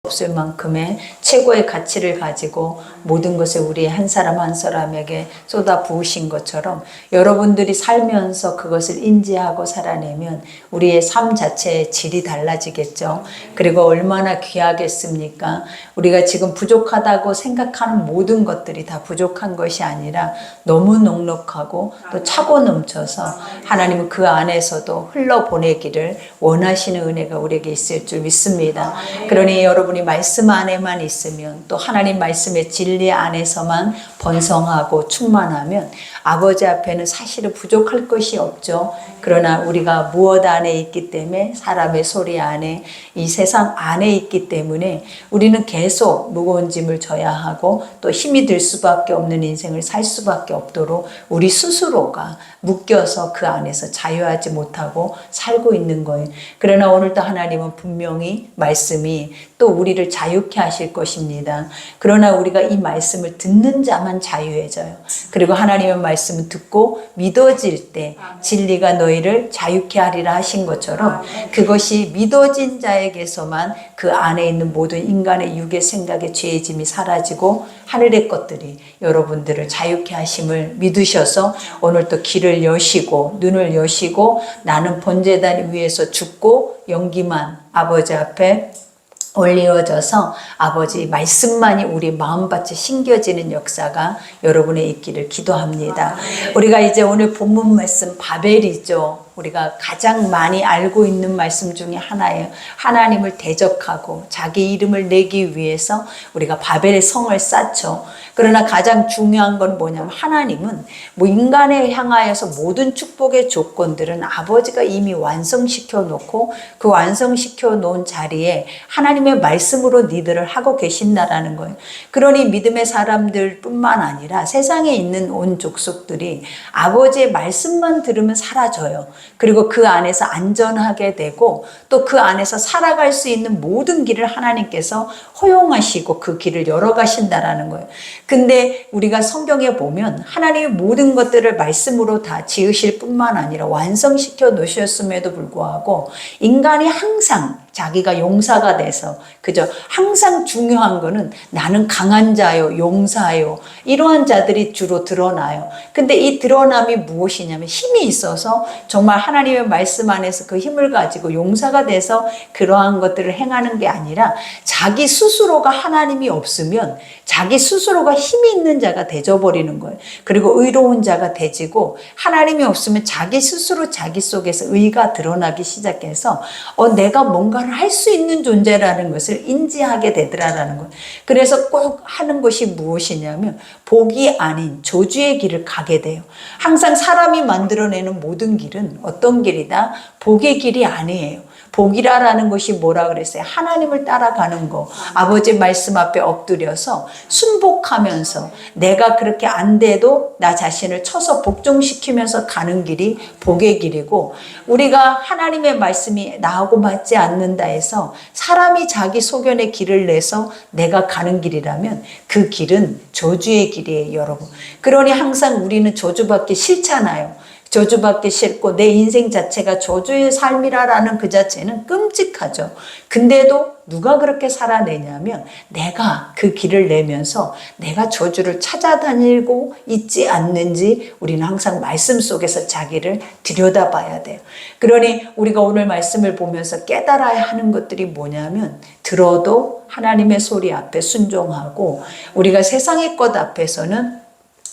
없을 만큼의 최고의 가치를 가지고 모든 것을 우리 한 사람 한 사람에게 쏟아 부으신 것처럼 여러분들이 살면서 그것을 인지하고 살아내면 우리의 삶 자체의 질이 달라지겠죠. 그리고 얼마나 귀하겠습니까? 우리가 지금 부족하다고 생각하는 모든 것들이 다 부족한 것이 아니라 너무 넉넉하고 또 차고 넘쳐서 하나님은 그 안에서도 흘러보내기를 원하시는 은혜가 우리에게 있을 줄 믿습니다. 그러니 여러분이 말씀 안에만 있으면 또 하나님 말씀의 진리 안에서만 번성하고 충만하면 아버지 앞에는 사실은 부족할 것이 없죠. 그러나 우리가 무엇 안에 있기 때문에 사람의 소리 안에 이 세상 안에 있기 때문에 우리는 계속 무거운 짐을 져야 하고 또 힘이 들 수밖에 없는 인생을 살 수밖에 없도록 우리 스스로가 묶여서 그 안에서 자유하지 못하고 살고 있는 거예요. 그러나 오늘도 하나님은 분명히 말씀이 또 우리를 자유케 하실 것입니다. 그러나 우리가 이 말씀을 듣는 자만 자유해져요. 그리고 하나님의 말씀을 듣고 믿어질 때 진리가 너희를 자유케 하리라 하신 것처럼 그것이 믿어진 자에게서만 그 안에 있는 모든 인간의 육의 생각의 죄의 짐이 사라지고 하늘의 것들이 여러분들을 자유케 하심을 믿으셔서 오늘 또 길을 여시고 눈을 여시고 나는 번제단 위에서 죽고 연기만 아버지 앞에 올리어져서 아버지 말씀만이 우리 마음밭에 심겨지는 역사가 여러분의 있기를 기도합니다. 우리가 이제 오늘 본문 말씀 바벨이죠. 우리가 가장 많이 알고 있는 말씀 중에 하나예요. 하나님을 대적하고 자기 이름을 내기 위해서 우리가 바벨의 성을 쌓죠. 그러나 가장 중요한 건 뭐냐면 하나님은 뭐 인간에 향하여서 모든 축복의 조건들은 아버지가 이미 완성시켜 놓고 그 완성시켜 놓은 자리에 하나님의 말씀으로 니들을 하고 계신다라는 거예요. 그러니 믿음의 사람들 뿐만 아니라 세상에 있는 온 족속들이 아버지의 말씀만 들으면 사라져요. 그리고 그 안에서 안전하게 되고 또 그 안에서 살아갈 수 있는 모든 길을 하나님께서 허용하시고 그 길을 열어가신다라는 거예요. 근데 우리가 성경에 보면 하나님의 모든 것들을 말씀으로 다 지으실 뿐만 아니라 완성시켜 놓으셨음에도 불구하고 인간이 항상 자기가 용사가 돼서 그저 항상 중요한 거는 나는 강한 자요, 용사요 이러한 자들이 주로 드러나요. 근데 이 드러남이 무엇이냐면 힘이 있어서 정말 하나님의 말씀 안에서 그 힘을 가지고 용사가 돼서 그러한 것들을 행하는 게 아니라 자기 스스로가 하나님이 없으면 자기 스스로가 힘이 있는 자가 되어버리는 거예요. 그리고 의로운 자가 되지고 하나님이 없으면 자기 스스로 자기 속에서 의가 드러나기 시작해서 내가 뭔가를 할 수 있는 존재라는 것을 인지하게 되더라라는 거예요. 그래서 꼭 하는 것이 무엇이냐면 복이 아닌 저주의 길을 가게 돼요. 항상 사람이 만들어내는 모든 길은 어떤 길이다? 복의 길이 아니에요. 복이라는 것이 뭐라 그랬어요? 하나님을 따라가는 거. 아버지 말씀 앞에 엎드려서 순복하면서 내가 그렇게 안 돼도 나 자신을 쳐서 복종시키면서 가는 길이 복의 길이고 우리가 하나님의 말씀이 나하고 맞지 않는다 해서 사람이 자기 소견의 길을 내서 내가 가는 길이라면 그 길은 저주의 길이에요, 여러분. 그러니 항상 우리는 저주받기 싫잖아요. 저주받기 싫고 내 인생 자체가 저주의 삶이라는 그 자체는 끔찍하죠. 근데도 누가 그렇게 살아내냐면 내가 그 길을 내면서 내가 저주를 찾아다니고 있지 않는지 우리는 항상 말씀 속에서 자기를 들여다봐야 돼요. 그러니 우리가 오늘 말씀을 보면서 깨달아야 하는 것들이 뭐냐면 들어도 하나님의 소리 앞에 순종하고 우리가 세상의 것 앞에서는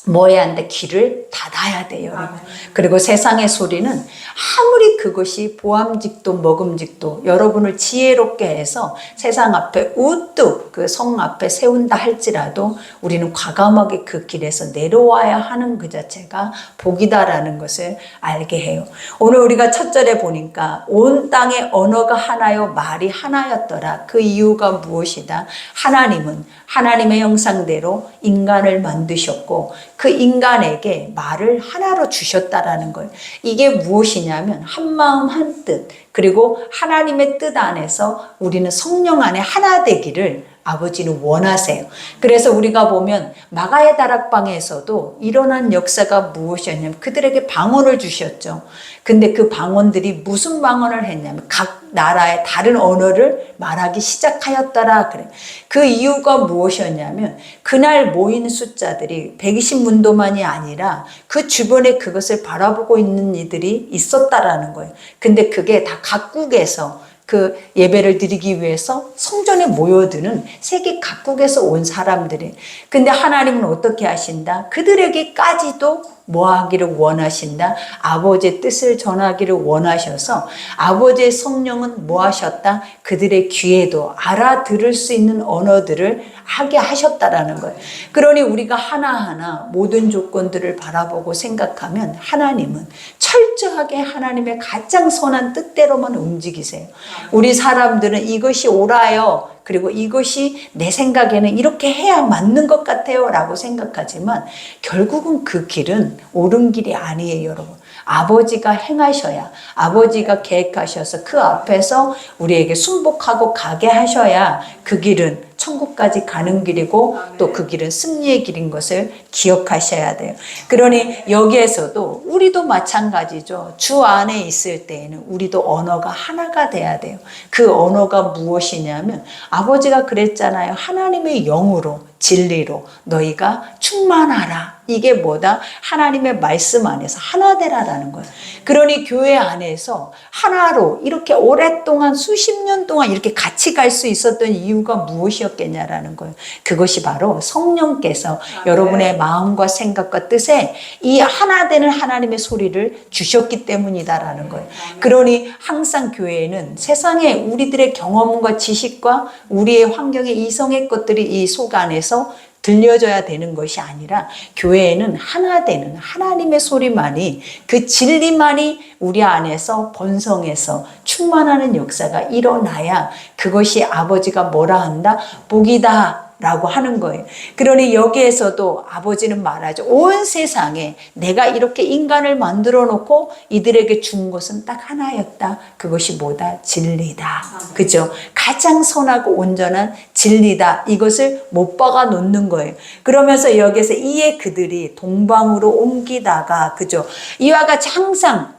뭐 해야 하는데 귀를 닫아야 돼요, 여러분. 그리고 세상의 소리는 아무리 그것이 보암직도 먹음직도 여러분을 지혜롭게 해서 세상 앞에 우뚝 그 성 앞에 세운다 할지라도 우리는 과감하게 그 길에서 내려와야 하는 그 자체가 복이다라는 것을 알게 해요. 오늘 우리가 첫 절에 보니까 온 땅의 언어가 하나요 말이 하나였더라. 그 이유가 무엇이다? 하나님은 하나님의 형상대로 인간을 만드셨고 그 인간에게 말을 하나로 주셨다라는 거예요. 이게 무엇이냐면 한마음 한뜻 그리고 하나님의 뜻 안에서 우리는 성령 안에 하나 되기를 아버지는 원하세요. 그래서 우리가 보면 마가의 다락방에서도 일어난 역사가 무엇이었냐면 그들에게 방언을 주셨죠. 근데 그 방언들이 무슨 방언을 했냐면 각 나라의 다른 언어를 말하기 시작하였더라 그래. 그 이유가 무엇이었냐면 그날 모인 숫자들이 120문도만이 아니라 그 주변에 그것을 바라보고 있는 이들이 있었다라는 거예요. 근데 그게 다 각국에서 그 예배를 드리기 위해서 성전에 모여드는 세계 각국에서 온 사람들이. 근데 하나님은 어떻게 하신다? 그들에게까지도 뭐 하기를 원하신다? 아버지의 뜻을 전하기를 원하셔서 아버지의 성령은 뭐 하셨다? 그들의 귀에도 알아들을 수 있는 언어들을 하게 하셨다라는 거예요. 그러니 우리가 하나하나 모든 조건들을 바라보고 생각하면 하나님은 철저하게 하나님의 가장 선한 뜻대로만 움직이세요. 우리 사람들은 이것이 옳아요. 그리고 이것이 내 생각에는 이렇게 해야 맞는 것 같아요 라고 생각하지만 결국은 그 길은 옳은 길이 아니에요, 여러분. 아버지가 행하셔야, 아버지가 계획하셔서 그 앞에서 우리에게 순복하고 가게 하셔야 그 길은 천국까지 가는 길이고 또 그 길은 승리의 길인 것을 기억하셔야 돼요. 그러니 여기에서도 우리도 마찬가지죠. 주 안에 있을 때에는 우리도 언어가 하나가 돼야 돼요. 그 언어가 무엇이냐면 아버지가 그랬잖아요. 하나님의 영으로 진리로 너희가 충만하라. 이게 뭐다? 하나님의 말씀 안에서 하나 되라라는 거예요. 그러니 교회 안에서 하나로 이렇게 오랫동안 수십 년 동안 이렇게 같이 갈 수 있었던 이유가 무엇이었겠냐라는 거예요. 그것이 바로 성령께서 여러분의 마음과 생각과 뜻에 이 하나 되는 하나님의 소리를 주셨기 때문이다라는 거예요. 그러니 항상 교회에는 세상에 우리들의 경험과 지식과 우리의 환경의 이성의 것들이 이 속 안에서 들려줘야 되는 것이 아니라 교회에는 하나 되는 하나님의 소리만이 그 진리만이 우리 안에서 번성해서 충만하는 역사가 일어나야 그것이 아버지가 뭐라 한다? 복이다 라고 하는 거예요. 그러니 여기에서도 아버지는 말하죠. 온 세상에 내가 이렇게 인간을 만들어 놓고 이들에게 준 것은 딱 하나였다. 그것이 뭐다? 진리다. 그죠? 가장 선하고 온전한 진리다. 이것을 못 박아 놓는 거예요. 그러면서 여기에서 이에 그들이 동방으로 옮기다가, 그죠? 이와 같이 항상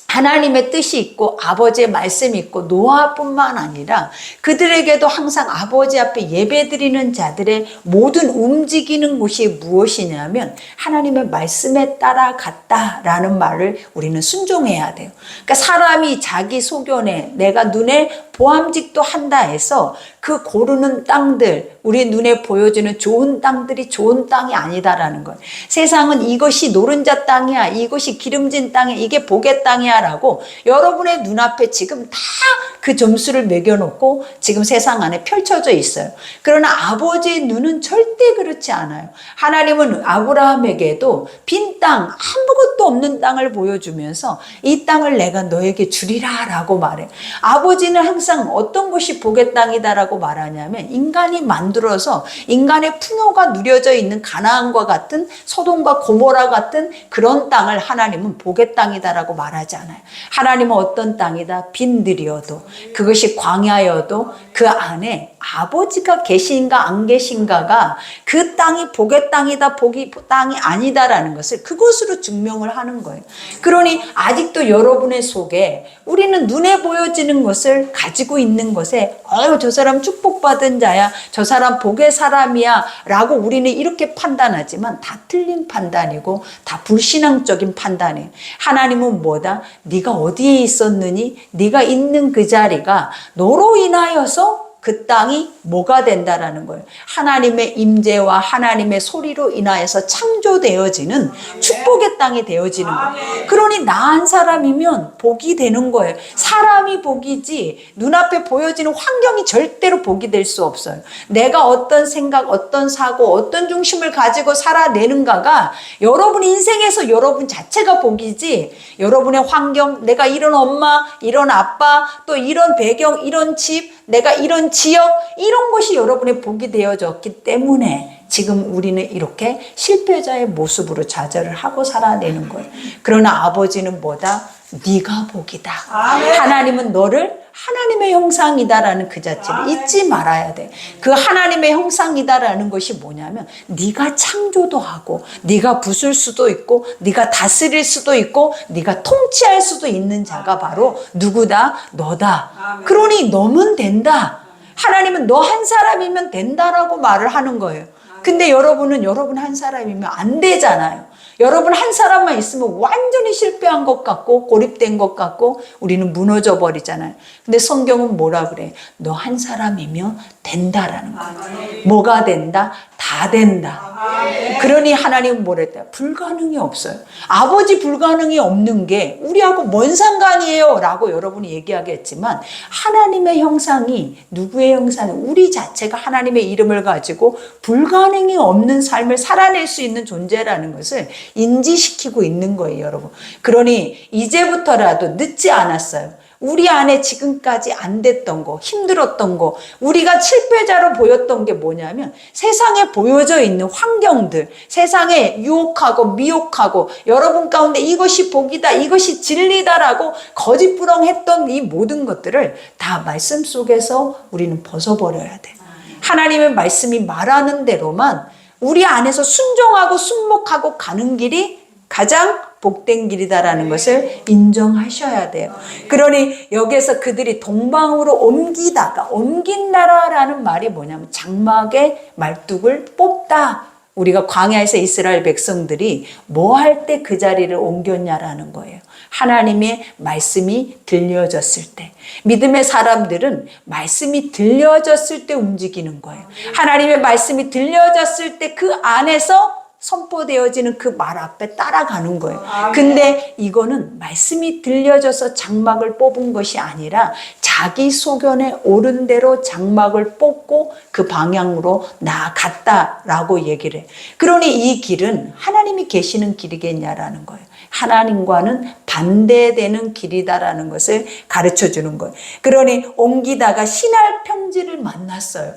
하나님의 뜻이 있고 아버지의 말씀이 있고 노아뿐만 아니라 그들에게도 항상 아버지 앞에 예배드리는 자들의 모든 움직이는 곳이 무엇이냐면 하나님의 말씀에 따라갔다라는 말을 우리는 순종해야 돼요. 그러니까 사람이 자기 소견에 내가 눈에 보암직도 한다 해서 그 고르는 땅들, 우리 눈에 보여지는 좋은 땅들이 좋은 땅이 아니다라는 거예요. 세상은 이것이 노른자 땅이야, 이것이 기름진 땅이야, 이게 복의 땅이야 라고 여러분의 눈앞에 지금 다 그 점수를 매겨놓고 지금 세상 안에 펼쳐져 있어요. 그러나 아버지의 눈은 절대 그렇지 않아요. 하나님은 아브라함에게도 빈 땅, 아무것도 없는 땅을 보여주면서 이 땅을 내가 너에게 주리라 라고 말해요. 아버지는 항상 어떤 것이 복의 땅이다라고 말하냐면 인간이 만들어서 인간의 풍요가 누려져 있는 가나안과 같은 소돔과 고모라 같은 그런 땅을 하나님은 복의 땅이다라고 말하지 않아요. 하나님은 어떤 땅이다? 빈들이어도 그것이 광야여도 그 안에 아버지가 계신가 안 계신가가 그 땅이 복의 땅이다 복이 땅이 아니다라는 것을 그것으로 증명을 하는 거예요. 그러니 아직도 여러분의 속에 우리는 눈에 보여지는 것을 가지고 있는 것에 저 사람 축복받은 자야, 저 사람 복의 사람이야 라고 우리는 이렇게 판단하지만 다 틀린 판단이고 다 불신앙적인 판단이에요. 하나님은 뭐다? 네가 어디에 있었느니 네가 있는 그 자리가 너로 인하여서 그 땅이 뭐가 된다라는 거예요. 하나님의 임재와 하나님의 소리로 인하여서 창조되어지는 축복의 땅이 되어지는 거예요. 그러니 나 한 사람이면 복이 되는 거예요. 사람이 복이지 눈앞에 보여지는 환경이 절대로 복이 될 수 없어요. 내가 어떤 생각, 어떤 사고, 어떤 중심을 가지고 살아내는가가 여러분 인생에서 여러분 자체가 복이지 여러분의 환경, 내가 이런 엄마, 이런 아빠, 또 이런 배경, 이런 집, 내가 이런 지역, 이런 것이 여러분의 복이 되어졌기 때문에 지금 우리는 이렇게 실패자의 모습으로 좌절을 하고 살아내는 거예요. 그러나 아버지는 뭐다? 네가 복이다. 하나님은 너를 하나님의 형상이다라는 그 자체를 잊지 말아야 돼. 그 하나님의 형상이다라는 것이 뭐냐면 네가 창조도 하고 네가 부술 수도 있고 네가 다스릴 수도 있고 네가 통치할 수도 있는 자가 바로 누구다? 너다. 그러니 너면 된다. 하나님은 너 한 사람이면 된다라고 말을 하는 거예요. 근데 여러분은 여러분 한 사람이면 안 되잖아요. 여러분 한 사람만 있으면 완전히 실패한 것 같고 고립된 것 같고 우리는 무너져 버리잖아요. 근데 성경은 뭐라 그래? 너 한 사람이면 된다라는 거예요. 뭐가 된다? 다 된다. 그러니 하나님은 뭐랬대요? 불가능이 없어요. 아버지 불가능이 없는 게 우리하고 뭔 상관이에요? 라고 여러분이 얘기하겠지만 하나님의 형상이 누구의 형상이 우리 자체가 하나님의 이름을 가지고 불가능이 없는 삶을 살아낼 수 있는 존재라는 것을 인지시키고 있는 거예요, 여러분. 그러니 이제부터라도 늦지 않았어요. 우리 안에 지금까지 안 됐던 거, 힘들었던 거, 우리가 실패자로 보였던 게 뭐냐면 세상에 보여져 있는 환경들, 세상에 유혹하고 미혹하고 여러분 가운데 이것이 복이다, 이것이 진리다라고 거짓부렁했던 이 모든 것들을 다 말씀 속에서 우리는 벗어버려야 돼. 하나님의 말씀이 말하는 대로만 우리 안에서 순종하고 순목하고 가는 길이 가장 복된 길이다라는 것을 인정하셔야 돼요. 그러니 여기에서 그들이 동방으로 옮긴다라는 말이 뭐냐면 장막의 말뚝을 뽑다. 우리가 광야에서 이스라엘 백성들이 뭐 할 때 그 자리를 옮겼냐라는 거예요. 하나님의 말씀이 들려졌을 때. 믿음의 사람들은 말씀이 들려졌을 때 움직이는 거예요. 하나님의 말씀이 들려졌을 때 그 안에서 선포되어지는 그 말 앞에 따라가는 거예요. 근데 이거는 말씀이 들려져서 장막을 뽑은 것이 아니라 자기 소견에 옳은 대로 장막을 뽑고 그 방향으로 나아갔다라고 얘기를 해요. 그러니 이 길은 하나님이 계시는 길이겠냐라는 거예요. 하나님과는 반대되는 길이다라는 것을 가르쳐 주는 거예요. 그러니 옮기다가 신할 평지를 만났어요.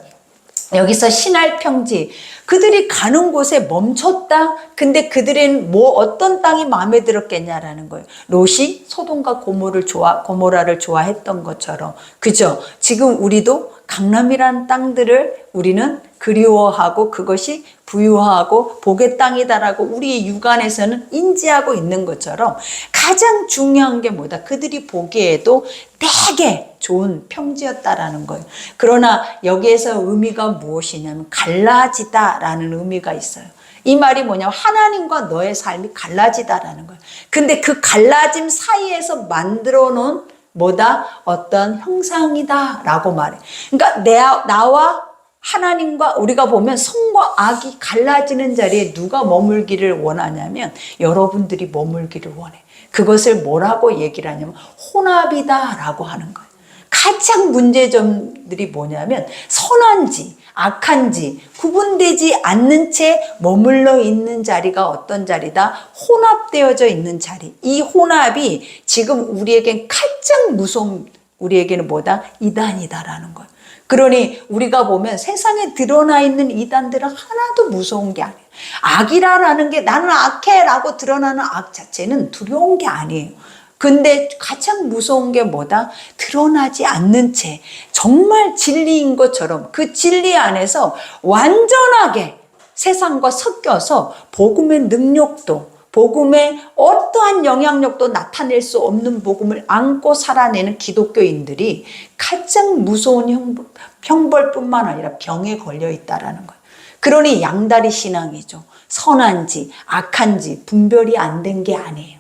여기서 신할 평지, 그들이 가는 곳에 멈췄다. 근데 그들은 어떤 땅이 마음에 들었겠냐라는 거예요. 롯이 소돔과 고모라를 좋아했던 것처럼, 그죠? 지금 우리도 강남이라는 땅들을 우리는 그리워하고 그것이 부유하고 복의 땅이다라고 우리의 육안에서는 인지하고 있는 것처럼 가장 중요한 게 뭐다? 그들이 보기에도 되게 좋은 평지였다라는 거예요. 그러나 여기에서 의미가 무엇이냐면 갈라지다라는 의미가 있어요. 이 말이 뭐냐면 하나님과 너의 삶이 갈라지다라는 거예요. 근데 그 갈라짐 사이에서 만들어 놓은 뭐다? 어떤 형상이다라고 말해. 그러니까 나와 하나님과 우리가 보면 선과 악이 갈라지는 자리에 누가 머물기를 원하냐면 여러분들이 머물기를 원해. 그것을 뭐라고 얘기를 하냐면 혼합이다라고 하는 거예요. 가장 문제점들이 뭐냐면 선한지 악한지 구분되지 않는 채 머물러 있는 자리가 어떤 자리다? 혼합되어져 있는 자리. 이 혼합이 지금 우리에겐 가장 무서운, 우리에게는 뭐다? 이단이다라는 거예요. 그러니 우리가 보면 세상에 드러나 있는 이단들은 하나도 무서운 게 아니에요. 악이라는 게 나는 악해라고 드러나는 악 자체는 두려운 게 아니에요. 근데 가장 무서운 게 뭐다? 드러나지 않는 채 정말 진리인 것처럼 그 진리 안에서 완전하게 세상과 섞여서 복음의 능력도 복음의 어떠한 영향력도 나타낼 수 없는 복음을 안고 살아내는 기독교인들이 가장 무서운 형벌뿐만 아니라 병에 걸려 있다라는 거예요. 그러니 양다리 신앙이죠. 선한지 악한지 분별이 안 된 게 아니에요.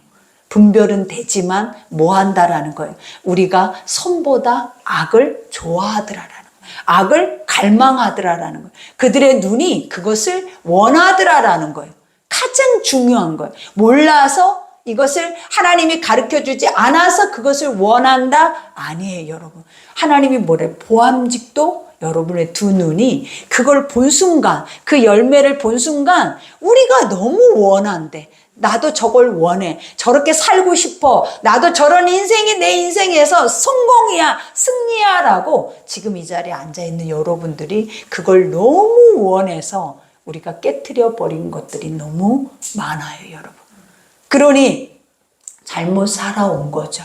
분별은 되지만 뭐 한다라는 거예요. 우리가 선보다 악을 좋아하더라라는 거예요. 악을 갈망하더라라는 거예요. 그들의 눈이 그것을 원하더라라는 거예요. 가장 중요한 거예요. 몰라서 이것을 하나님이 가르쳐주지 않아서 그것을 원한다? 아니에요, 여러분. 하나님이 뭐래? 보암직도 여러분의 두 눈이 그걸 본 순간, 그 열매를 본 순간 우리가 너무 원한대. 나도 저걸 원해. 저렇게 살고 싶어. 나도 저런 인생이 내 인생에서 성공이야, 승리야 라고 지금 이 자리에 앉아있는 여러분들이 그걸 너무 원해서 우리가 깨트려 버린 것들이 너무 많아요, 여러분. 그러니 잘못 살아온 거죠.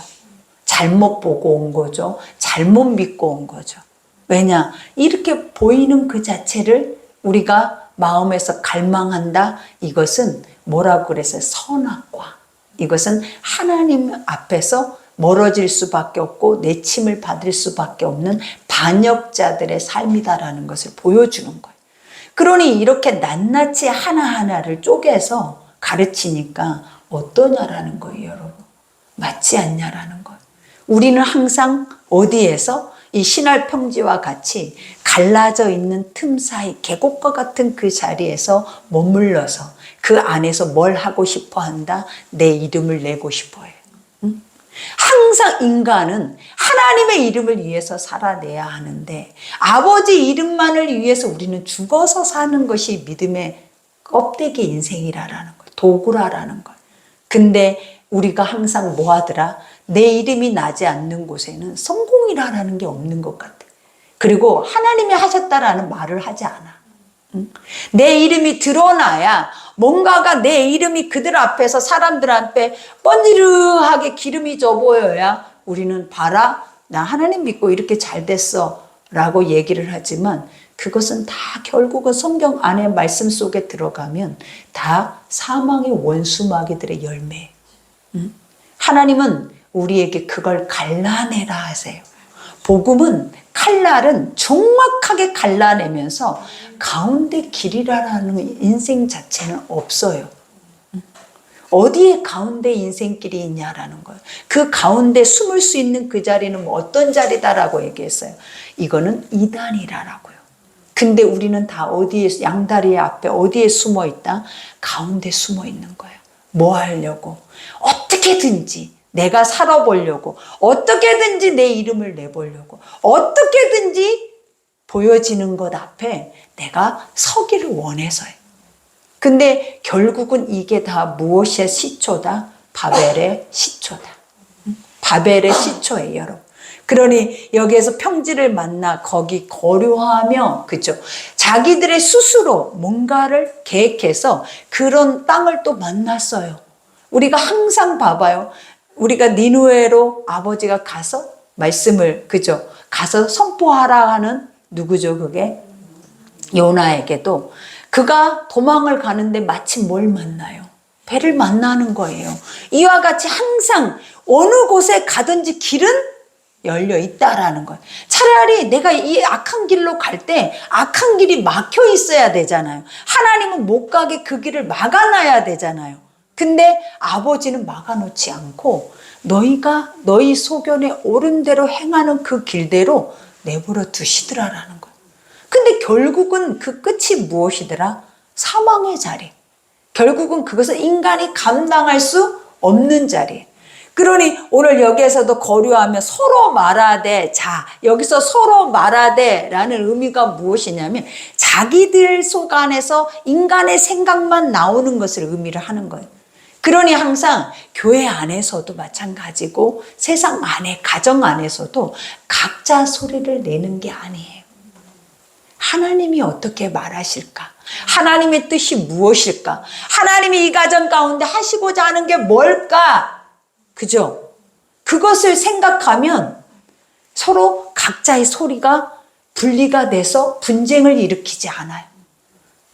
잘못 보고 온 거죠. 잘못 믿고 온 거죠. 왜냐? 이렇게 보이는 그 자체를 우리가 마음에서 갈망한다. 이것은 뭐라고 그랬어요? 선악과. 이것은 하나님 앞에서 멀어질 수밖에 없고 내침을 받을 수밖에 없는 반역자들의 삶이다라는 것을 보여주는 거예요. 그러니 이렇게 낱낱이 하나하나를 쪼개서 가르치니까 어떠냐라는 거예요, 여러분. 맞지 않냐라는 거예요. 우리는 항상 어디에서 이 신할 평지와 같이 갈라져 있는 틈 사이 계곡과 같은 그 자리에서 머물러서 그 안에서 뭘 하고 싶어 한다? 내 이름을 내고 싶어 해요. 응? 항상 인간은 하나님의 이름을 위해서 살아내야 하는데 아버지 이름만을 위해서 우리는 죽어서 사는 것이 믿음의 껍데기 인생이라는 거예요. 도구라라는 거예요. 근데 우리가 항상 뭐 하더라? 내 이름이 나지 않는 곳에는 성공이라는 게 없는 것 같아. 그리고 하나님이 하셨다라는 말을 하지 않아. 응? 내 이름이 드러나야 뭔가가 내 이름이 그들 앞에서 사람들 앞에 번지르하게 기름이 져 보여야 우리는 봐라, 나 하나님 믿고 이렇게 잘 됐어 라고 얘기를 하지만 그것은 다 결국은 성경 안에 말씀 속에 들어가면 다 사망의 원수마귀들의 열매예요. 응? 하나님은 우리에게 그걸 갈라내라 하세요. 복음은 칼날은 정확하게 갈라내면서 가운데 길이라는 인생 자체는 없어요. 어디에 가운데 인생길이 있냐라는 거예요. 그 가운데 숨을 수 있는 그 자리는 뭐 어떤 자리다라고 얘기했어요. 이거는 이단이라고요. 근데 우리는 다 어디에, 양다리 앞에 어디에 숨어 있다? 가운데 숨어 있는 거예요. 뭐 하려고? 어떻게든지 내가 살아보려고, 어떻게든지 내 이름을 내보려고, 어떻게든지 보여지는 것 앞에 내가 서기를 원해서요. 근데 결국은 이게 다 무엇의 시초다? 바벨의 시초다. 바벨의 시초예요, 여러분. 그러니 여기에서 평지를 만나 거기 거류하며, 그죠? 자기들의 스스로 뭔가를 계획해서 그런 땅을 또 만났어요. 우리가 항상 봐봐요. 우리가 니누에로 아버지가 가서 말씀을, 그죠? 가서 선포하라 하는 누구죠, 그게? 요나에게도 그가 도망을 가는데 마침 뭘 만나요? 배를 만나는 거예요. 이와 같이 항상 어느 곳에 가든지 길은 열려 있다라는 거예요. 차라리 내가 이 악한 길로 갈 때 악한 길이 막혀 있어야 되잖아요. 하나님은 못 가게 그 길을 막아놔야 되잖아요. 근데 아버지는 막아놓지 않고 너희가 너희 소견에 옳은 대로 행하는 그 길대로 내버려 두시더라라는 거예요. 근데 결국은 그 끝이 무엇이더라? 사망의 자리. 결국은 그것은 인간이 감당할 수 없는 자리. 그러니 오늘 여기에서도 거류하며 서로 말하되, 자, 여기서 서로 말하되 라는 의미가 무엇이냐면 자기들 속 안에서 인간의 생각만 나오는 것을 의미를 하는 거예요. 그러니 항상 교회 안에서도 마찬가지고 세상 안에, 가정 안에서도 각자 소리를 내는 게 아니에요. 하나님이 어떻게 말하실까? 하나님의 뜻이 무엇일까? 하나님이 이 가정 가운데 하시고자 하는 게 뭘까? 그죠? 그것을 생각하면 서로 각자의 소리가 분리가 돼서 분쟁을 일으키지 않아요.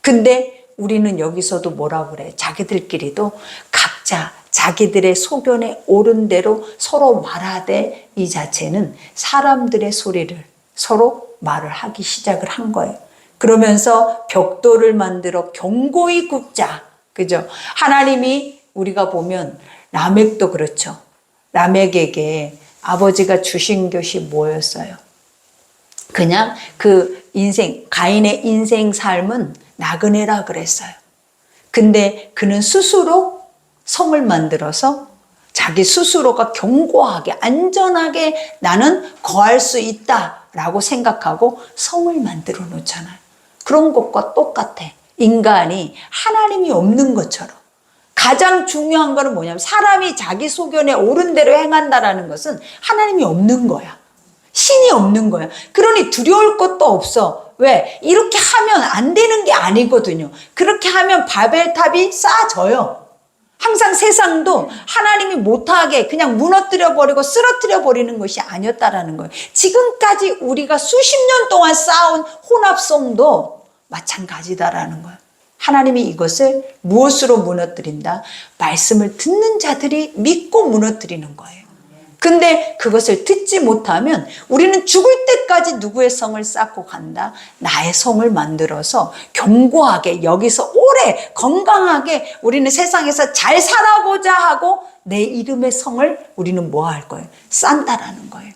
근데 우리는 여기서도 뭐라 그래? 자기들끼리도 각자 자기들의 소견에 옳은 대로 서로 말하되, 이 자체는 사람들의 소리를 서로 말을 하기 시작을 한 거예요. 그러면서 벽돌을 만들어 견고히 굽자. 그죠? 하나님이 우리가 보면 라멕도 그렇죠. 라멕에게 아버지가 주신 것이 뭐였어요? 그냥 그 인생, 가인의 인생 삶은 나그네라 그랬어요. 근데 그는 스스로 성을 만들어서 자기 스스로가 견고하게, 안전하게 나는 거할 수 있다라고 생각하고 성을 만들어 놓잖아요. 그런 것과 똑같아. 인간이 하나님이 없는 것처럼. 가장 중요한 거는 뭐냐면 사람이 자기 소견에 옳은 대로 행한다라는 것은 하나님이 없는 거야. 신이 없는 거야. 그러니 두려울 것도 없어. 왜? 이렇게 하면 안 되는 게 아니거든요. 그렇게 하면 바벨탑이 쌓아져요. 항상 세상도 하나님이 못하게 그냥 무너뜨려 버리고 쓰러뜨려 버리는 것이 아니었다라는 거예요. 지금까지 우리가 수십 년 동안 쌓아온 혼합성도 마찬가지다라는 거예요. 하나님이 이것을 무엇으로 무너뜨린다? 말씀을 듣는 자들이 믿고 무너뜨리는 거예요. 근데 그것을 듣지 못하면 우리는 죽을 때까지 누구의 성을 쌓고 간다? 나의 성을 만들어서 견고하게 여기서 오래 건강하게 우리는 세상에서 잘 살아보자 하고 내 이름의 성을 우리는 뭐 할 거예요? 쌓는다라는 거예요.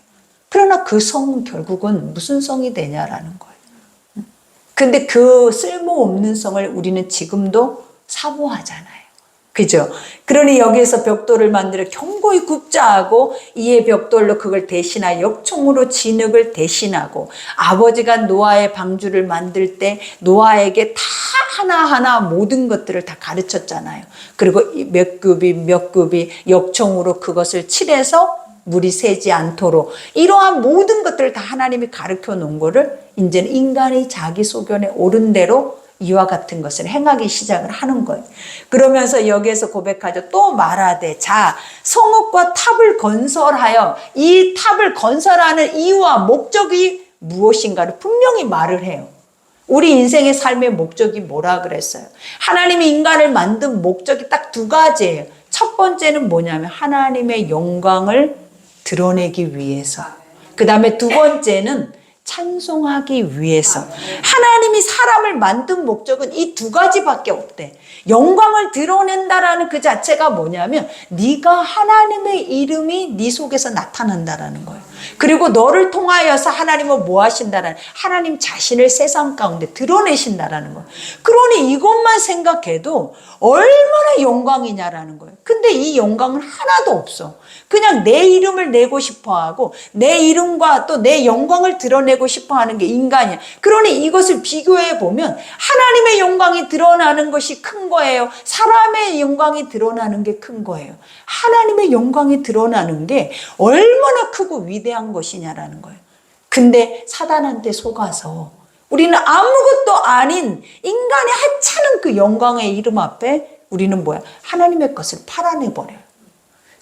그러나 그 성은 결국은 무슨 성이 되냐라는 거예요. 근데 그 쓸모없는 성을 우리는 지금도 사모하잖아요. 그죠? 그러니 여기에서 벽돌을 만들어 견고히 굽자 하고 이의 벽돌로 그걸 대신하여 역총으로 진흙을 대신하고 아버지가 노아의 방주를 만들 때 노아에게 다 하나하나 모든 것들을 다 가르쳤잖아요. 그리고 몇 급이 역총으로 그것을 칠해서 물이 새지 않도록 이러한 모든 것들을 다 하나님이 가르쳐 놓은 거를 이제는 인간이 자기 소견에 옳은 대로 이와 같은 것을 행하기 시작을 하는 거예요. 그러면서 여기에서 고백하죠. 또 말하되 자 성읍과 탑을 건설하여 이 탑을 건설하는 이유와 목적이 무엇인가를 분명히 말을 해요. 우리 인생의 삶의 목적이 뭐라 그랬어요? 하나님이 인간을 만든 목적이 딱 두 가지예요. 첫 번째는 뭐냐면 하나님의 영광을 드러내기 위해서. 그 다음에 두 번째는 찬송하기 위해서. 하나님이 사람을 만든 목적은 이 두 가지밖에 없대. 영광을 드러낸다라는 그 자체가 뭐냐면 네가 하나님의 이름이 네 속에서 나타난다라는 거예요. 그리고 너를 통하여서 하나님은 뭐 하신다라는, 하나님 자신을 세상 가운데 드러내신다라는 거예요. 그러니 이것만 생각해도 얼마나 영광이냐라는 거예요. 근데 이 영광은 하나도 없어. 그냥 내 이름을 내고 싶어 하고 내 이름과 또 내 영광을 드러내고 싶어 하는 게 인간이야. 그러니 이것을 비교해 보면 하나님의 영광이 드러나는 것이 큰 거예요? 사람의 영광이 드러나는 게 큰 거예요? 하나님의 영광이 드러나는 게 얼마나 크고 위대한 것이냐라는 거예요. 근데 사단한테 속아서 우리는 아무것도 아닌 인간의 하찮은 그 영광의 이름 앞에 우리는 뭐야? 하나님의 것을 팔아내버려요.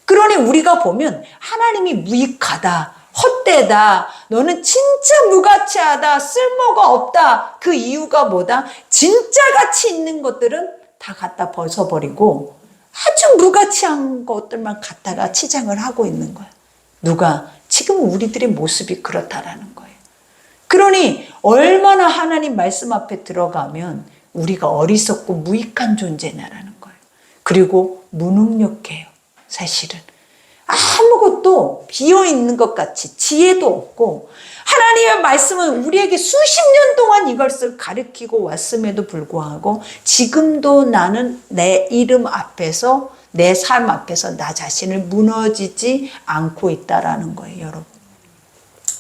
그러니 우리가 보면 하나님이 무익하다, 헛되다, 너는 진짜 무가치하다, 쓸모가 없다. 그 이유가 뭐다? 진짜 가치 있는 것들은 다 갖다 벗어버리고 아주 무가치한 것들만 갖다가 치장을 하고 있는 거야. 누가? 지금 우리들의 모습이 그렇다라는 거예요. 그러니 얼마나 하나님 말씀 앞에 들어가면 우리가 어리석고 무익한 존재냐라는 거예요. 그리고 무능력해요. 사실은 아무것도 비어있는 것 같이 지혜도 없고 하나님의 말씀은 우리에게 수십 년 동안 이것을 가르치고 왔음에도 불구하고 지금도 나는 내 이름 앞에서 내 삶 앞에서 나 자신을 무너지지 않고 있다라는 거예요, 여러분.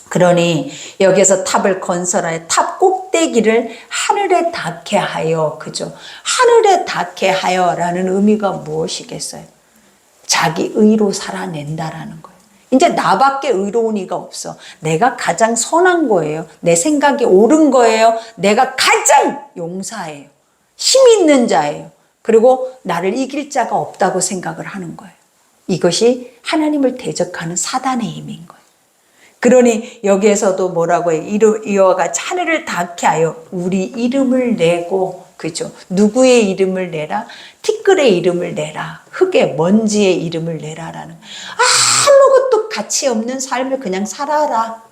그러니 여기에서 탑을 건설하여 탑 꼭대기를 하늘에 닿게 하여, 그죠? 하늘에 닿게 하여라는 의미가 무엇이겠어요? 자기 의로 살아낸다라는 거예요. 이제 나밖에 의로운 이가 없어. 내가 가장 선한 거예요. 내 생각이 옳은 거예요. 내가 가장 용사예요. 힘 있는 자예요. 그리고 나를 이길 자가 없다고 생각을 하는 거예요. 이것이 하나님을 대적하는 사단의 힘인 거예요. 그러니 여기에서도 뭐라고 해요? 이와 같이 하늘을 닿게 하여 우리 이름을 내고, 그죠? 누구의 이름을 내라? 티끌의 이름을 내라. 흙의 먼지의 이름을 내라라는, 아무것도 가치 없는 삶을 그냥 살아라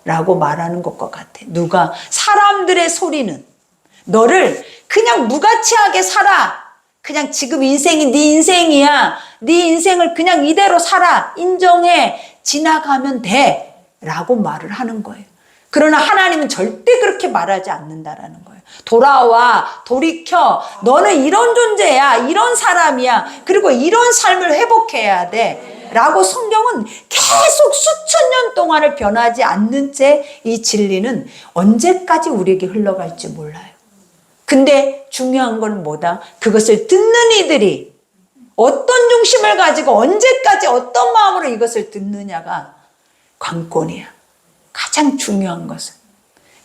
라고 말하는 것과 같아. 누가? 사람들의 소리는 너를 그냥 무가치하게 살아. 그냥 지금 인생이 네 인생이야. 네 인생을 그냥 이대로 살아. 인정해. 지나가면 돼. 라고 말을 하는 거예요. 그러나 하나님은 절대 그렇게 말하지 않는다라는 거예요. 돌아와, 돌이켜. 너는 이런 존재야. 이런 사람이야. 그리고 이런 삶을 회복해야 돼. 라고 성경은 계속 수천 년 동안을 변하지 않는 채 이 진리는 언제까지 우리에게 흘러갈지 몰라요. 근데 중요한 건 뭐다? 그것을 듣는 이들이 어떤 중심을 가지고 언제까지 어떤 마음으로 이것을 듣느냐가 관건이야. 가장 중요한 것은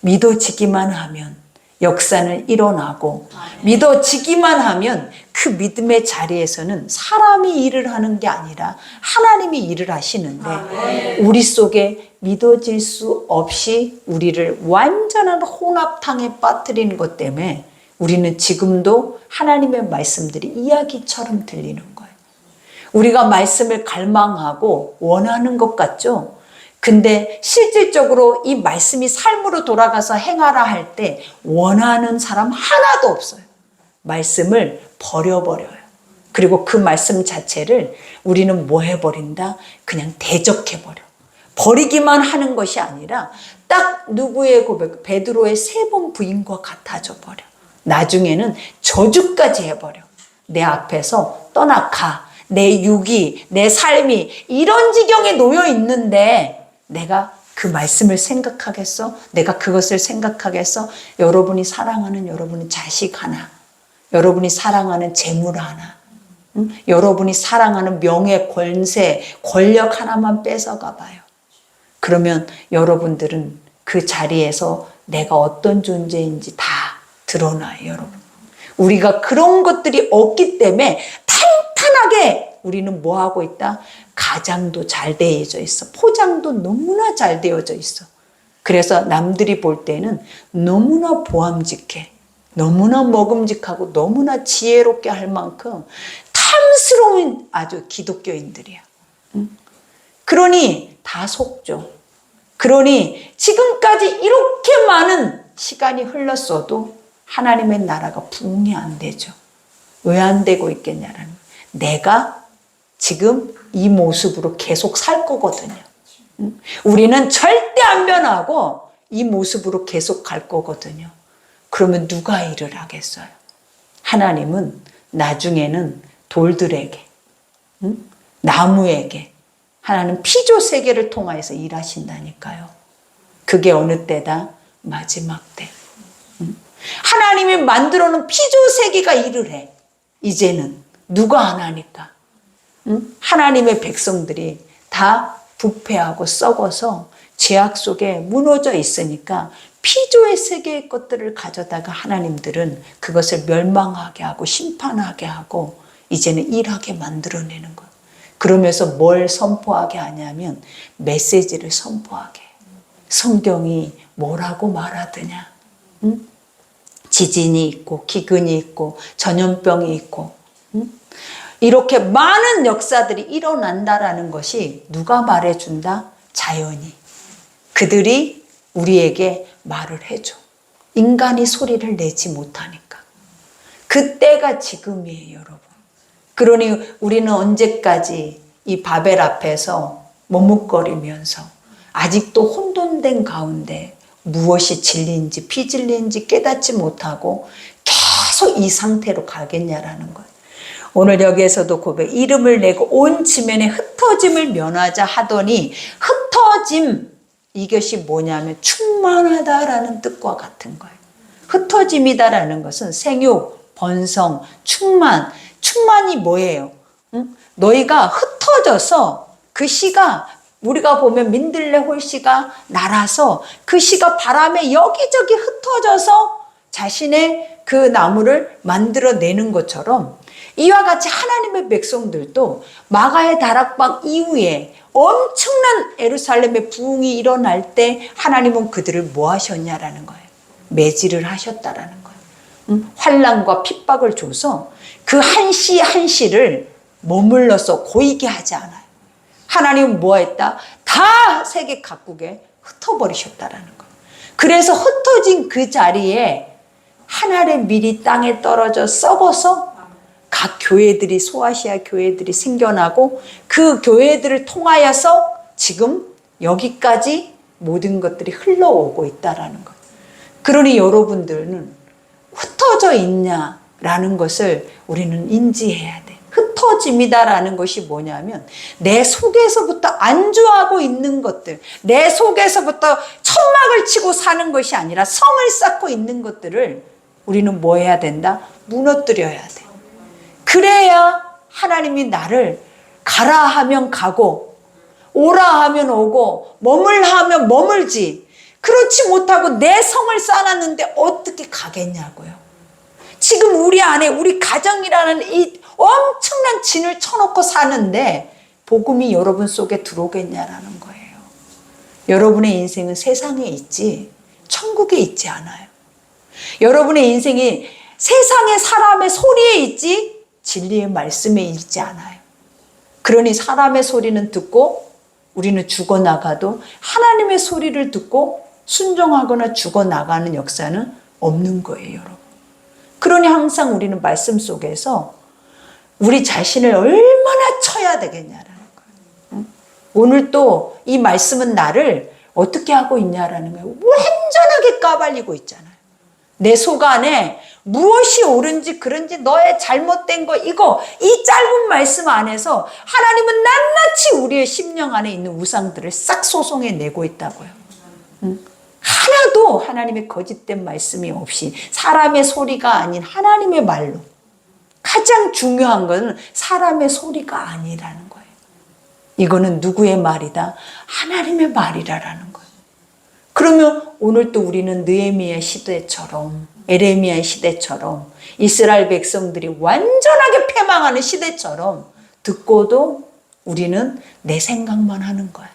믿어지기만 하면 역사는 일어나고 믿어지기만 하면 그 믿음의 자리에서는 사람이 일을 하는 게 아니라 하나님이 일을 하시는데 우리 속에 믿어질 수 없이 우리를 완전한 혼합탕에 빠뜨리는 것 때문에 우리는 지금도 하나님의 말씀들이 이야기처럼 들리는 거예요. 우리가 말씀을 갈망하고 원하는 것 같죠? 근데 실질적으로 이 말씀이 삶으로 돌아가서 행하라 할 때 원하는 사람 하나도 없어요. 말씀을 버려버려요. 그리고 그 말씀 자체를 우리는 뭐 해버린다? 그냥 대적해버려. 버리기만 하는 것이 아니라 딱 누구의 고백, 베드로의 3번 부인과 같아져 버려. 나중에는 저주까지 해버려. 내 앞에서 떠나가. 내 육이, 내 삶이 이런 지경에 놓여 있는데 내가 그 말씀을 생각하겠어? 내가 그것을 생각하겠어? 여러분이 사랑하는 여러분의 자식 하나, 여러분이 사랑하는 재물 하나, 여러분이 사랑하는 명예, 권세, 권력 하나만 뺏어가 봐요. 그러면 여러분들은 그 자리에서 내가 어떤 존재인지 다 드러나요, 여러분. 우리가 그런 것들이 없기 때문에 탄탄하게 우리는 뭐 하고 있다? 가장도 잘 되어져 있어. 포장도 너무나 잘 되어져 있어. 그래서 남들이 볼 때는 너무나 보암직해. 너무나 먹음직하고 너무나 지혜롭게 할 만큼 탐스러운 아주 기독교인들이야. 그러니 다 속죠. 그러니 지금까지 이렇게 많은 시간이 흘렀어도 하나님의 나라가 부흥이 안 되죠. 왜 안 되고 있겠냐라는 거예요. 내가 지금 이 모습으로 계속 살 거거든요. 우리는 절대 안 변하고 이 모습으로 계속 갈 거거든요. 그러면 누가 일을 하겠어요? 하나님은 나중에는 돌들에게, 나무에게, 하나님 피조 세계를 통하여서 일하신다니까요. 그게 어느 때다? 마지막 때. 하나님이 만들어 놓은 피조 세계가 일을 해. 이제는 누가 안 하니까. 하나님의 백성들이 다 부패하고 썩어서 죄악 속에 무너져 있으니까 피조의 세계의 것들을 가져다가 하나님들은 그것을 멸망하게 하고 심판하게 하고 이제는 일하게 만들어내는 거예요. 그러면서 뭘 선포하게 하냐면 메시지를 선포하게 해요. 성경이 뭐라고 말하더냐. 지진이 있고 기근이 있고 전염병이 있고 이렇게 많은 역사들이 일어난다라는 것이 누가 말해준다? 자연이. 그들이 우리에게 말을 해줘. 인간이 소리를 내지 못하니까. 그때가 지금이에요, 여러분. 그러니 우리는 언제까지 이 바벨 앞에서 머뭇거리면서 아직도 혼돈된 가운데 무엇이 진리인지 비진리인지 깨닫지 못하고 계속 이 상태로 가겠냐라는 거예요. 오늘 여기에서도 고백, 이름을 내고 온 지면에 흩어짐을 면하자 하더니 흩어짐, 이것이 뭐냐면 충만하다라는 뜻과 같은 거예요. 흩어짐이다라는 것은 생육, 번성, 충만이 뭐예요? 너희가 흩어져서 그 씨가 우리가 보면 민들레 홀씨가 날아서 그 씨가 바람에 여기저기 흩어져서 자신의 그 나무를 만들어내는 것처럼 이와 같이 하나님의 백성들도 마가의 다락방 이후에 엄청난 예루살렘의 부흥이 일어날 때 하나님은 그들을 뭐 하셨냐라는 거예요. 매질을 하셨다라는 거예요. 환난과 핍박을 줘서 그 한 씨 한 씨를 머물러서 고이게 하지 않아요. 하나님은 뭐 했다? 다 세계 각국에 흩어버리셨다라는 거예요. 그래서 흩어진 그 자리에 하늘의 밀이 땅에 떨어져 썩어서 각 교회들이 소아시아 교회들이 생겨나고 그 교회들을 통하여서 지금 여기까지 모든 것들이 흘러오고 있다라는 거예요. 그러니 여러분들은 흩어져 있냐라는 것을 우리는 인지해야 돼. 흩어짐이다라는 것이 뭐냐면 내 속에서부터 안주하고 있는 것들, 내 속에서부터 천막을 치고 사는 것이 아니라 성을 쌓고 있는 것들을 우리는 뭐 해야 된다? 무너뜨려야 돼. 그래야 하나님이 나를 가라 하면 가고 오라 하면 오고 머물라 하면 머물지. 그렇지 못하고 내 성을 쌓아놨는데 어떻게 가겠냐고요. 지금 우리 안에 우리 가정이라는 이 엄청난 진을 쳐놓고 사는데 복음이 여러분 속에 들어오겠냐라는 거예요. 여러분의 인생은 세상에 있지 천국에 있지 않아요. 여러분의 인생이 세상의 사람의 소리에 있지 진리의 말씀에 있지 않아요. 그러니 사람의 소리는 듣고 우리는 죽어나가도 하나님의 소리를 듣고 순종하거나 죽어나가는 역사는 없는 거예요, 여러분. 그러니 항상 우리는 말씀 속에서 우리 자신을 얼마나 쳐야 되겠냐라는 거예요. 오늘 또 이 말씀은 나를 어떻게 하고 있냐라는 거예요. 완전하게 까발리고 있잖아요. 내 속 안에 무엇이 옳은지 그런지 너의 잘못된 거 이거 이 짧은 말씀 안에서 하나님은 낱낱이 우리의 심령 안에 있는 우상들을 싹 소송해 내고 있다고요. 하나도 하나님의 거짓된 말씀이 없이 사람의 소리가 아닌 하나님의 말로 가장 중요한 것은 사람의 소리가 아니라는 거예요. 이거는 누구의 말이다? 하나님의 말이라는 거예요. 그러면 오늘 또 우리는 느헤미야 시대처럼 에레미야 시대처럼 이스라엘 백성들이 완전하게 패망하는 시대처럼 듣고도 우리는 내 생각만 하는 거야.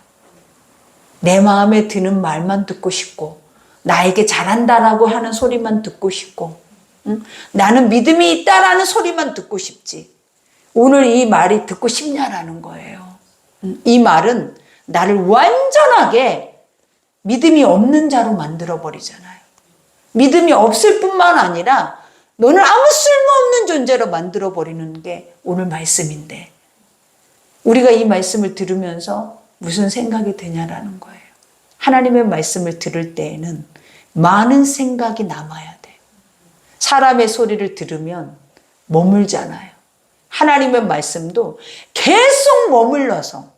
내 마음에 드는 말만 듣고 싶고 나에게 잘한다라고 하는 소리만 듣고 싶고 나는 믿음이 있다라는 소리만 듣고 싶지. 오늘 이 말이 듣고 싶냐라는 거예요. 이 말은 나를 완전하게 믿음이 없는 자로 만들어버리잖아요. 믿음이 없을 뿐만 아니라 너는 아무 쓸모없는 존재로 만들어버리는 게 오늘 말씀인데 우리가 이 말씀을 들으면서 무슨 생각이 드냐라는 거예요. 하나님의 말씀을 들을 때에는 많은 생각이 남아야 돼요. 사람의 소리를 들으면 머물잖아요. 하나님의 말씀도 계속 머물러서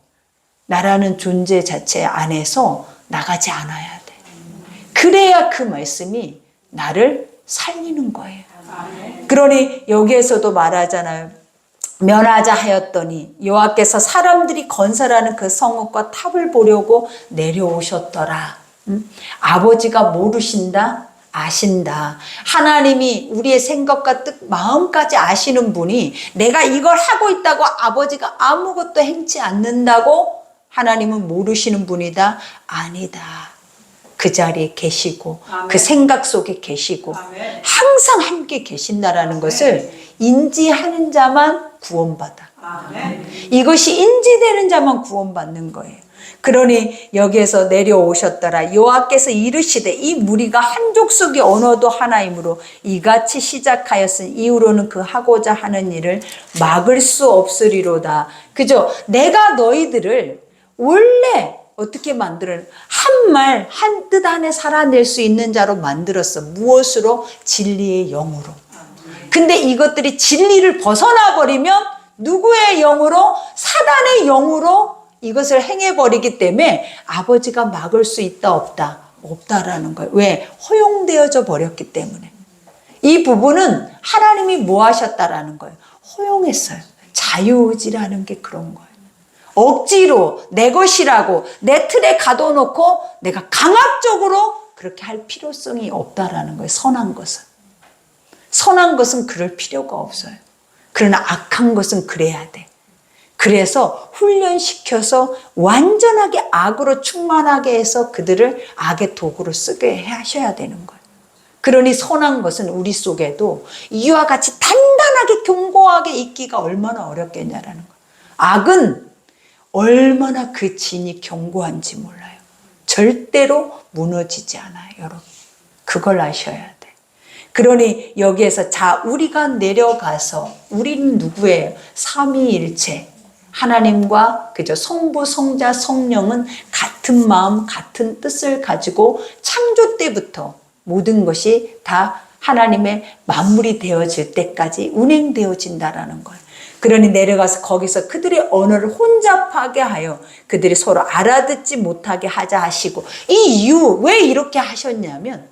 나라는 존재 자체 안에서 나가지 않아야 돼. 그래야 그 말씀이 나를 살리는 거예요. 그러니 여기에서도 말하잖아요. 면하자 하였더니 여호와께서 사람들이 건설하는 그 성읍과 탑을 보려고 내려오셨더라. 아버지가 모르신다? 아신다. 하나님이 우리의 생각과 뜻, 마음까지 아시는 분이 내가 이걸 하고 있다고 아버지가 아무것도 행치 않는다고 하나님은 모르시는 분이다? 아니다. 그 자리에 계시고 아멘. 그 생각 속에 계시고 아멘. 항상 함께 계신다라는 것을 인지하는 자만 구원받아. 아멘. 이것이 인지되는 자만 구원받는 거예요. 그러니 여기에서 내려오셨더라. 여호와께서 이르시되 이 무리가 한 족속의 언어도 하나이므로 이같이 시작하였으니 이후로는 그 하고자 하는 일을 막을 수 없으리로다. 그죠? 내가 너희들을 원래 어떻게 만들어? 한 말, 한 뜻 안에 살아낼 수 있는 자로 만들었어. 무엇으로? 진리의 영으로. 근데 이것들이 진리를 벗어나 버리면 누구의 영으로? 사단의 영으로 이것을 행해버리기 때문에 아버지가 막을 수 있다 없다? 없다라는 거예요. 왜? 허용되어져 버렸기 때문에. 이 부분은 하나님이 뭐 하셨다라는 거예요? 허용했어요. 자유의지라는 게 그런 거예요. 억지로 내 것이라고 내 틀에 가둬놓고 내가 강압적으로 그렇게 할 필요성이 없다라는 거예요. 선한 것은. 선한 것은 그럴 필요가 없어요. 그러나 악한 것은 그래야 돼. 그래서 훈련시켜서 완전하게 악으로 충만하게 해서 그들을 악의 도구로 쓰게 하셔야 되는 거예요. 그러니 선한 것은 우리 속에도 이와 같이 단단하게 견고하게 있기가 얼마나 어렵겠냐라는 거예요. 악은 얼마나 그 진이 견고한지 몰라요. 절대로 무너지지 않아요, 여러분. 그걸 아셔야 돼. 그러니 여기에서 자, 우리가 내려가서 우리는 누구예요? 삼위일체. 하나님과 그죠? 성부, 성자, 성령은 같은 마음, 같은 뜻을 가지고 창조 때부터 모든 것이 다 하나님의 만물이 되어질 때까지 운행되어진다라는 거예요. 그러니 내려가서 거기서 그들의 언어를 혼잡하게 하여 그들이 서로 알아듣지 못하게 하자 하시고 이 이유 왜 이렇게 하셨냐면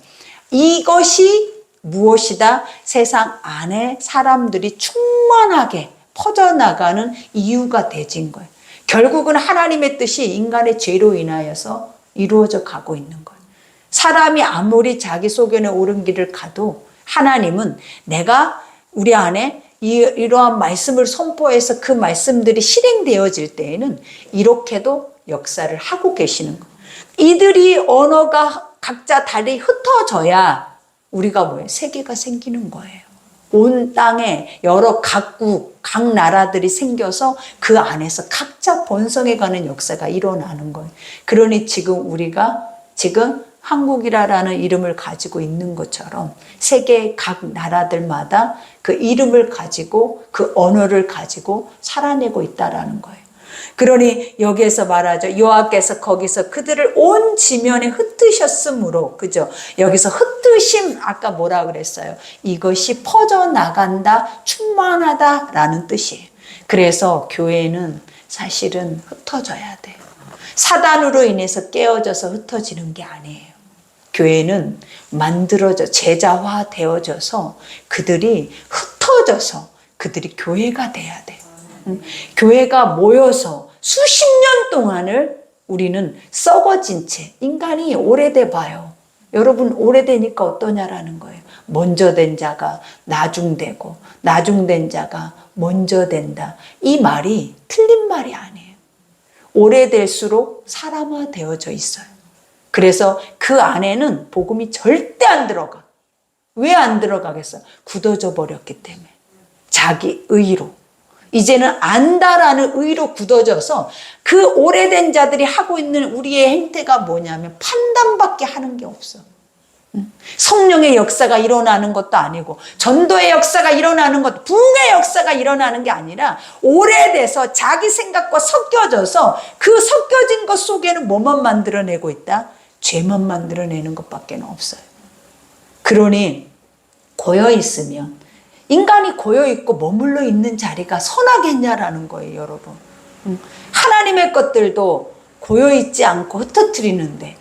이것이 무엇이다? 세상 안에 사람들이 충만하게 퍼져나가는 이유가 되진 거예요. 결국은 하나님의 뜻이 인간의 죄로 인하여서 이루어져 가고 있는 거예요. 사람이 아무리 자기 소견에 옳은 길을 가도 하나님은 내가 우리 안에 이러한 말씀을 선포해서 그 말씀들이 실행되어질 때에는 이렇게도 역사를 하고 계시는 거예요. 이들이 언어가 각자 달리 흩어져야 우리가 뭐예요? 세계가 생기는 거예요. 온 땅에 여러 각국, 각 나라들이 생겨서 그 안에서 각자 번성해가는 역사가 일어나는 거예요. 그러니 지금 우리가 지금 한국이라는 이름을 가지고 있는 것처럼 세계 각 나라들마다 그 이름을 가지고 그 언어를 가지고 살아내고 있다라는 거예요. 그러니 여기에서 말하죠. 여호와께서 거기서 그들을 온 지면에 흩으셨으므로, 그죠? 여기서 흩으심, 아까 뭐라 그랬어요? 이것이 퍼져나간다, 충만하다라는 뜻이에요. 그래서 교회는 사실은 흩어져야 돼요. 사단으로 인해서 깨어져서 흩어지는 게 아니에요. 교회는 만들어져 제자화 되어져서 그들이 흩어져서 그들이 교회가 돼야 돼요. 교회가 모여서 수십 년 동안을 우리는 썩어진 채, 인간이 오래돼 봐요. 여러분 오래되니까 어떠냐라는 거예요. 먼저 된 자가 나중되고 나중된 자가 먼저 된다. 이 말이 틀린 말이 아니에요. 오래될수록 사람화 되어져 있어요. 그래서 그 안에는 복음이 절대 안 들어가. 왜 안 들어가겠어요? 굳어져 버렸기 때문에. 자기 의로. 이제는 안다라는 의로 굳어져서 그 오래된 자들이 하고 있는 우리의 행태가 뭐냐면 판단밖에 하는 게 없어. 성령의 역사가 일어나는 것도 아니고 전도의 역사가 일어나는 것, 부흥의 역사가 일어나는 게 아니라 오래돼서 자기 생각과 섞여져서 그 섞여진 것 속에는 뭐만 만들어내고 있다? 죄만 만들어내는 것밖에 없어요. 그러니 고여있으면 인간이 고여있고 머물러 있는 자리가 선하겠냐라는 거예요, 여러분. 하나님의 것들도 고여있지 않고 흩어뜨리는데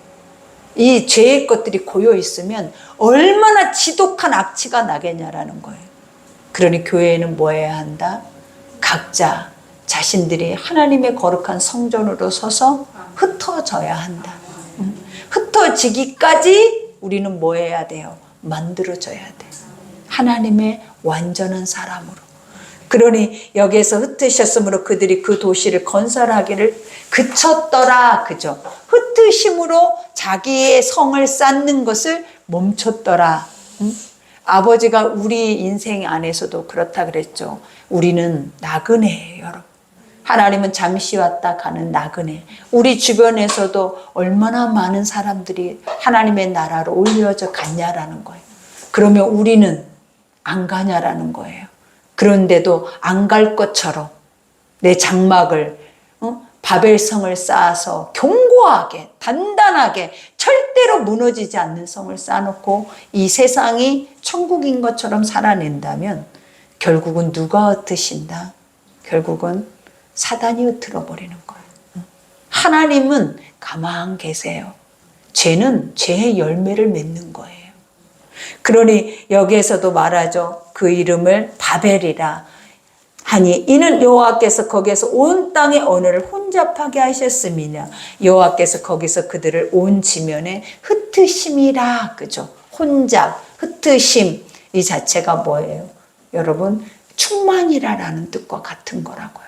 이 죄의 것들이 고여있으면 얼마나 지독한 악취가 나겠냐라는 거예요. 그러니 교회는 뭐 해야 한다? 각자 자신들이 하나님의 거룩한 성전으로 서서 흩어져야 한다. 흩어지기까지 우리는 뭐 해야 돼요? 만들어져야 돼요. 하나님의 완전한 사람으로. 그러니 여기에서 흩으셨으므로 그들이 그 도시를 건설하기를 그쳤더라. 그죠? 흩으심으로 자기의 성을 쌓는 것을 멈췄더라. 아버지가 우리 인생 안에서도 그렇다 그랬죠. 우리는 나그네예요, 여러분. 하나님은 잠시 왔다 가는 나그네. 우리 주변에서도 얼마나 많은 사람들이 하나님의 나라로 올려져 갔냐라는 거예요. 그러면 우리는 안 가냐라는 거예요. 그런데도 안 갈 것처럼 내 장막을 바벨성을 쌓아서 견고하게 단단하게 절대로 무너지지 않는 성을 쌓아놓고 이 세상이 천국인 것처럼 살아낸다면 결국은 누가 흩으신다? 결국은 사단이 흩어버리는 거예요. 하나님은 가만 계세요. 죄는 죄의 열매를 맺는 거예요. 그러니 여기에서도 말하죠. 그 이름을 바벨이라 하니 이는 여호와께서 거기에서 온 땅의 언어를 혼잡하게 하셨음이냐. 여호와께서 거기서 그들을 온 지면에 흩으심이라. 그죠? 혼잡, 흩으심 이 자체가 뭐예요? 여러분 충만이라라는 뜻과 같은 거라고요.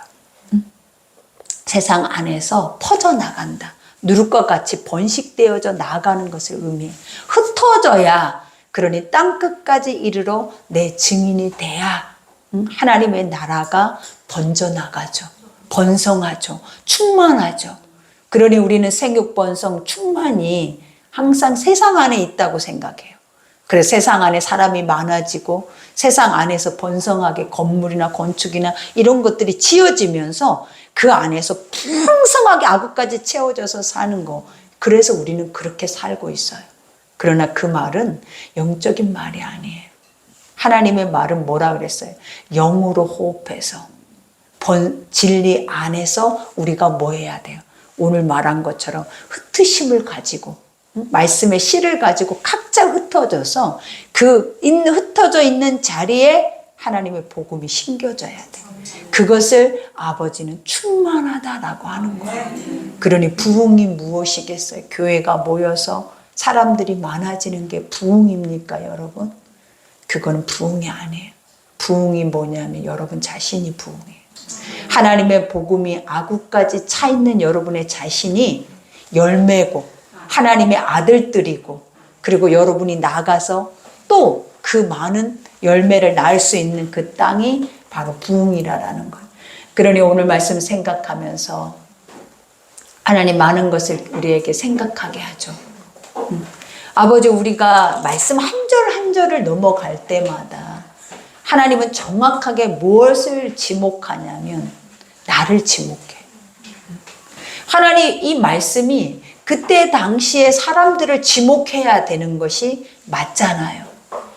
세상 안에서 퍼져나간다. 누룩과 같이 번식되어져 나아가는 것을 의미해요. 흩어져야 그러니 땅끝까지 이르러 내 증인이 돼야 하나님의 나라가 번져나가죠. 번성하죠. 충만하죠. 그러니 우리는 생육번성 충만이 항상 세상 안에 있다고 생각해요. 그래서 세상 안에 사람이 많아지고 세상 안에서 번성하게 건물이나 건축이나 이런 것들이 지어지면서 그 안에서 풍성하게 아구까지 채워져서 사는 거. 그래서 우리는 그렇게 살고 있어요. 그러나 그 말은 영적인 말이 아니에요. 하나님의 말은 뭐라 그랬어요? 영으로 호흡해서 진리 안에서 우리가 뭐 해야 돼요? 오늘 말한 것처럼 흩으심을 가지고 말씀의 씨를 가지고 각자 흩어져서 그 흩어져 있는 자리에 하나님의 복음이 심겨져야 돼요. 그것을 아버지는 충만하다라고 하는 거예요. 그러니 부흥이 무엇이겠어요? 교회가 모여서 사람들이 많아지는 게 부흥입니까, 여러분? 그거는 부흥이 아니에요. 부흥이 뭐냐면 여러분 자신이 부흥이에요. 하나님의 복음이 아구까지 차 있는 여러분의 자신이 열매고 하나님의 아들들이고 그리고 여러분이 나가서 또 그 많은 열매를 낳을 수 있는 그 땅이 바로 부흥이라는 거예요. 그러니 오늘 말씀 생각하면서 하나님 많은 것을 우리에게 생각하게 하죠. 아버지, 우리가 말씀 한 절 한 절을 넘어갈 때마다 하나님은 정확하게 무엇을 지목하냐면 나를 지목해. 하나님 이 말씀이 그때 당시에 사람들을 지목해야 되는 것이 맞잖아요.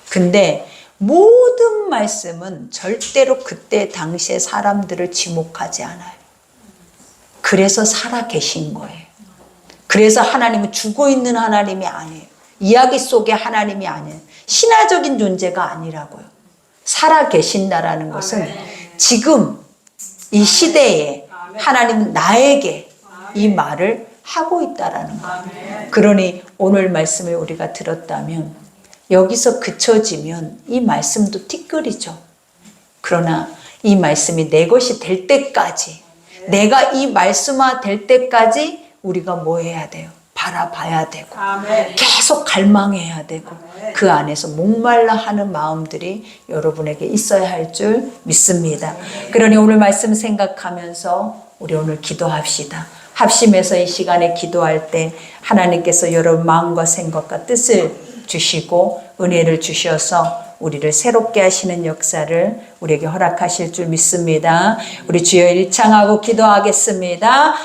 근데 모든 말씀은 절대로 그때 당시에 사람들을 지목하지 않아요. 그래서 살아 계신 거예요. 그래서 하나님은 죽어 있는 하나님이 아니에요. 이야기 속의 하나님이 아니에요. 신화적인 존재가 아니라고요. 살아 계신다라는 것은 지금 이 시대에 하나님은 나에게 이 말을 하고 있다라는 거예요. 그러니 오늘 말씀을 우리가 들었다면 여기서 그쳐지면 이 말씀도 티끌이죠. 그러나 이 말씀이 내 것이 될 때까지, 내가 이 말씀화 될 때까지 우리가 뭐 해야 돼요? 바라봐야 되고 계속 갈망해야 되고 그 안에서 목말라 하는 마음들이 여러분에게 있어야 할 줄 믿습니다. 그러니 오늘 말씀 생각하면서 우리 오늘 기도합시다. 합심해서 이 시간에 기도할 때 하나님께서 여러분 마음과 생각과 뜻을 주시고 은혜를 주셔서 우리를 새롭게 하시는 역사를 우리에게 허락하실 줄 믿습니다. 우리 주여 일창하고 기도하겠습니다.